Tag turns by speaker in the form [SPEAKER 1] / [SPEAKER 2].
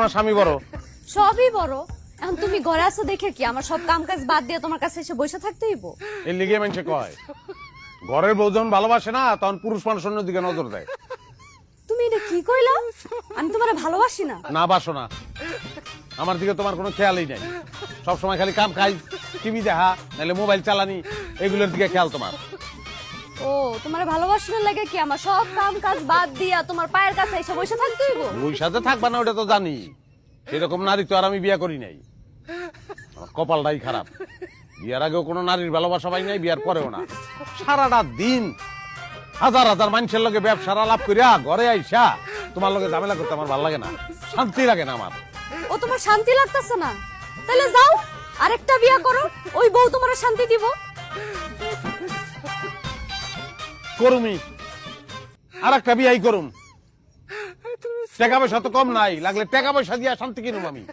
[SPEAKER 1] না স্বামী বড়?
[SPEAKER 2] সবই বড়। এখন তুমি ঘরে আছো দেখে কি আমার সব কাম কাজ বাদ দিয়ে তোমার কাছে এসে বসে থাকতে হইব?
[SPEAKER 1] এর লিগে মানুষে কয় ঘরের বউ যখন ভালোবাসে না তখন পুরুষ মানুষ অন্যদিকে নজর দেয়।
[SPEAKER 2] তুমি এটা কি কইলা? আমি তোমারে ভালোবাসি না।
[SPEAKER 1] না বাসো না, আমার দিকে তোমার কোনো খেয়ালই নাই। সবসময় খালি কাম খাই, টিভি দেখা, নাহলে মোবাইল চালানি, এগুলোর দিকে খেয়াল তোমার।
[SPEAKER 2] ও তোমারে ভালোবাসি না লাগে কি আমার সব কাম কাজ বাদ দিয়া তোমার পায়ের কাছে এসে বসে থাকতে হইব?
[SPEAKER 1] ওই সাথে থাকবা না ওটা তো জানি, সেরকম নারী তো আর আমি বিয়ে করি নাই। আমার কপালটাই খারাপ, বিয়ার আগেও কোনো নারীর ভালোবাসা পাই নাই, বিয়ার পরেও না। সারাটা দিন হাজার হাজার মানুষের লগে ব্যবসার আলাপ করিয়া ঘরে আইসা তোমার লগে ঝামেলা করতে আমার ভালো লাগে না, শান্তি লাগে না আমার।
[SPEAKER 2] ও তোমার শান্তি লাগতেছে না? তাহলে যাও আরেকটা বিয়া করো, ওই বউ তোমার শান্তি দিব।
[SPEAKER 1] করুমি, আর একটা বিয়াই করুম। টাকা পয়সা তো কম নাই, লাগলে টাকা পয়সা দিয়া শান্তি কিনুম আমি।